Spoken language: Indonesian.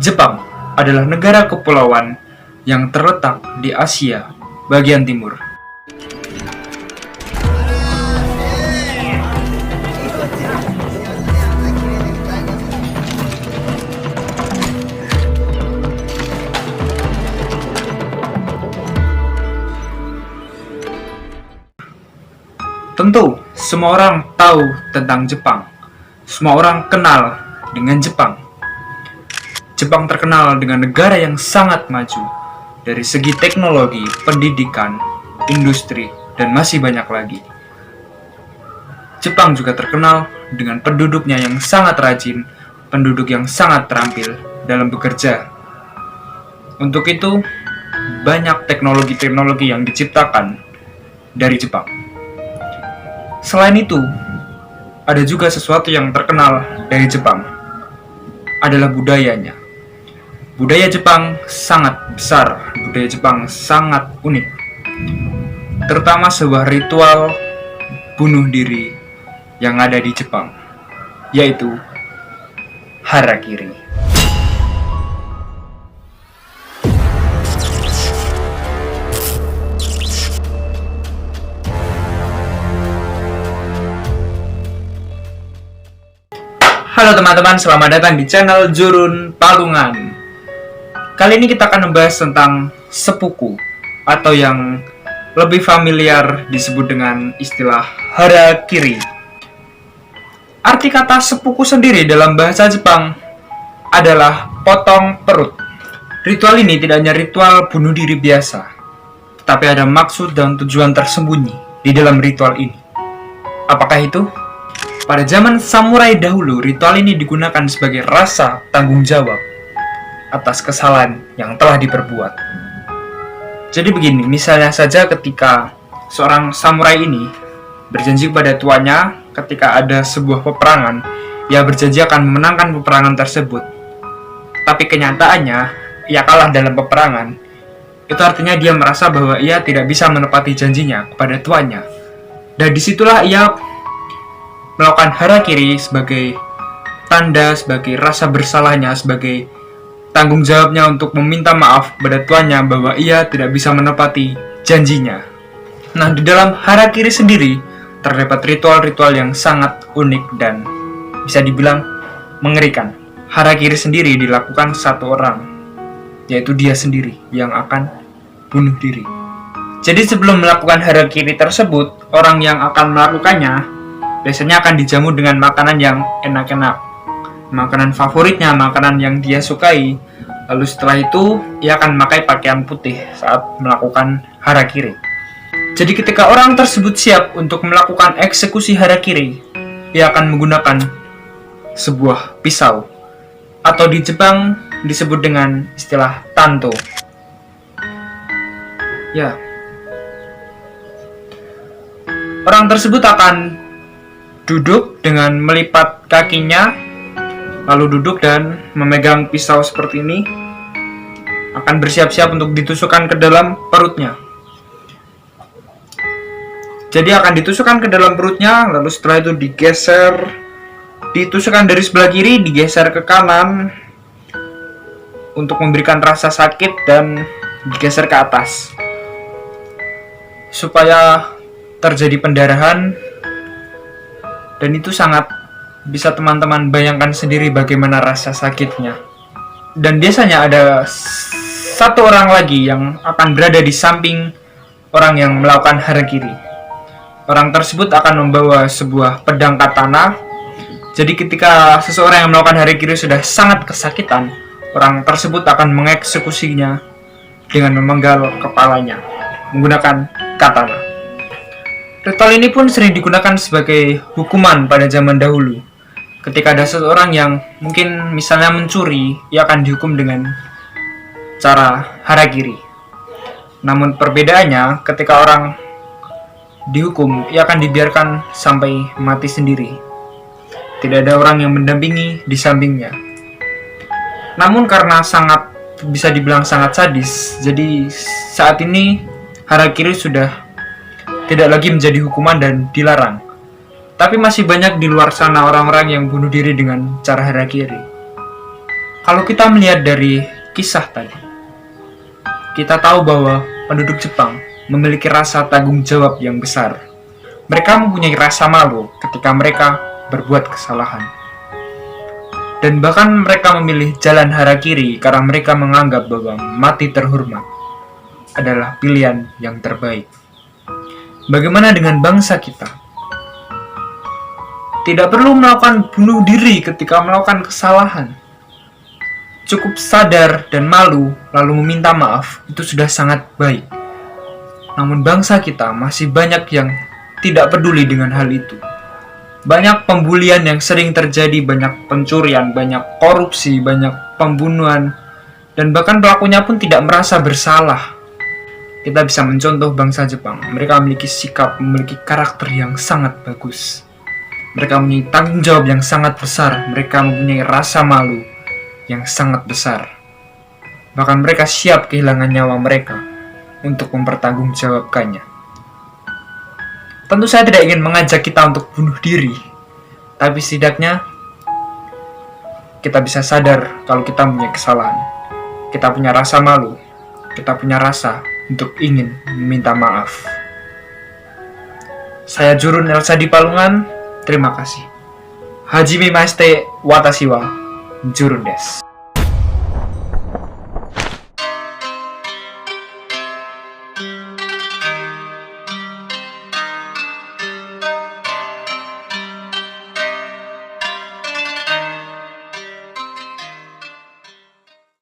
Jepang adalah negara kepulauan yang terletak di Asia bagian timur. Tentu, semua orang tahu tentang Jepang. Semua orang kenal dengan Jepang. Jepang terkenal dengan negara yang sangat maju dari segi teknologi, pendidikan, industri, dan masih banyak lagi. Jepang juga terkenal dengan penduduknya yang sangat rajin, penduduk yang sangat terampil dalam bekerja. Untuk itu, banyak teknologi-teknologi yang diciptakan dari Jepang. Selain itu, ada juga sesuatu yang terkenal dari Jepang, adalah budayanya. Budaya Jepang sangat besar, budaya Jepang sangat unik. Terutama sebuah ritual bunuh diri yang ada di Jepang, yaitu harakiri. Halo teman-teman, selamat datang di channel Jurun Palungan. Kali ini kita akan membahas tentang sepuku, atau yang lebih familiar disebut dengan istilah harakiri. Arti kata sepuku sendiri dalam bahasa Jepang adalah potong perut. Ritual ini tidak hanya ritual bunuh diri biasa, tetapi ada maksud dan tujuan tersembunyi di dalam ritual ini. Apakah itu? Pada zaman samurai dahulu, ritual ini digunakan sebagai rasa tanggung jawab atas kesalahan yang telah diperbuat. Jadi begini, misalnya saja ketika seorang samurai ini berjanji pada tuannya ketika ada sebuah peperangan, ia berjanji akan memenangkan peperangan tersebut. Tapi kenyataannya, ia kalah dalam peperangan. Itu artinya dia merasa bahwa ia tidak bisa menepati janjinya kepada tuannya. Dan disitulah ia melakukan harakiri sebagai tanda, sebagai rasa bersalahnya, sebagai tanggung jawabnya untuk meminta maaf kepada tuannya bahwa ia tidak bisa menepati janjinya. Nah, di dalam harakiri sendiri terdapat ritual-ritual yang sangat unik dan bisa dibilang mengerikan. Harakiri sendiri dilakukan satu orang, yaitu dia sendiri yang akan bunuh diri. Jadi sebelum melakukan harakiri tersebut, orang yang akan melakukannya biasanya akan dijamu dengan makanan yang enak-enak, makanan favoritnya, makanan yang dia sukai. Lalu setelah itu, ia akan memakai pakaian putih saat melakukan harakiri. Jadi ketika orang tersebut siap untuk melakukan eksekusi harakiri, ia akan menggunakan sebuah pisau, atau di Jepang disebut dengan istilah tanto. Ya, orang tersebut akan duduk dengan melipat kakinya, lalu duduk dan memegang pisau seperti ini, akan bersiap-siap untuk ditusukkan ke dalam perutnya. Jadi akan ditusukkan ke dalam perutnya, lalu setelah itu digeser, ditusukkan dari sebelah kiri, digeser ke kanan untuk memberikan rasa sakit dan digeser ke atas supaya terjadi pendarahan. Dan itu sangat bisa teman-teman bayangkan sendiri bagaimana rasa sakitnya. Dan biasanya ada satu orang lagi yang akan berada di samping orang yang melakukan harakiri. Orang tersebut akan membawa sebuah pedang katana. Jadi ketika seseorang yang melakukan harakiri sudah sangat kesakitan, orang tersebut akan mengeksekusinya dengan memenggal kepalanya menggunakan katana. Ritual ini pun sering digunakan sebagai hukuman pada zaman dahulu. Ketika ada seseorang yang mungkin misalnya mencuri, ia akan dihukum dengan cara harakiri. Namun perbedaannya, ketika orang dihukum, ia akan dibiarkan sampai mati sendiri. Tidak ada orang yang mendampingi di sampingnya. Namun karena sangat, bisa dibilang sangat sadis, jadi saat ini harakiri sudah tidak lagi menjadi hukuman dan dilarang. Tapi masih banyak di luar sana orang-orang yang bunuh diri dengan cara harakiri. Kalau kita melihat dari kisah tadi, kita tahu bahwa penduduk Jepang memiliki rasa tanggung jawab yang besar. Mereka mempunyai rasa malu ketika mereka berbuat kesalahan. Dan bahkan mereka memilih jalan harakiri karena mereka menganggap bahwa mati terhormat adalah pilihan yang terbaik. Bagaimana dengan bangsa kita? Tidak perlu melakukan bunuh diri ketika melakukan kesalahan. Cukup sadar dan malu lalu meminta maaf, itu sudah sangat baik. Namun bangsa kita masih banyak yang tidak peduli dengan hal itu. Banyak pembulian yang sering terjadi, banyak pencurian, banyak korupsi, banyak pembunuhan, dan bahkan pelakunya pun tidak merasa bersalah. Kita bisa mencontoh bangsa Jepang. Mereka memiliki sikap, memiliki karakter yang sangat bagus. Mereka mempunyai tanggung jawab yang sangat besar. Mereka mempunyai rasa malu yang sangat besar. Bahkan mereka siap kehilangan nyawa mereka untuk mempertanggungjawabkannya. Tentu saya tidak ingin mengajak kita untuk bunuh diri, tapi setidaknya kita bisa sadar kalau kita punya kesalahan. Kita punya rasa malu, kita punya rasa untuk ingin meminta maaf. Saya Jurun Elsa di Palungan, terima kasih. Hajime Maste Watashi wa Jurun desu.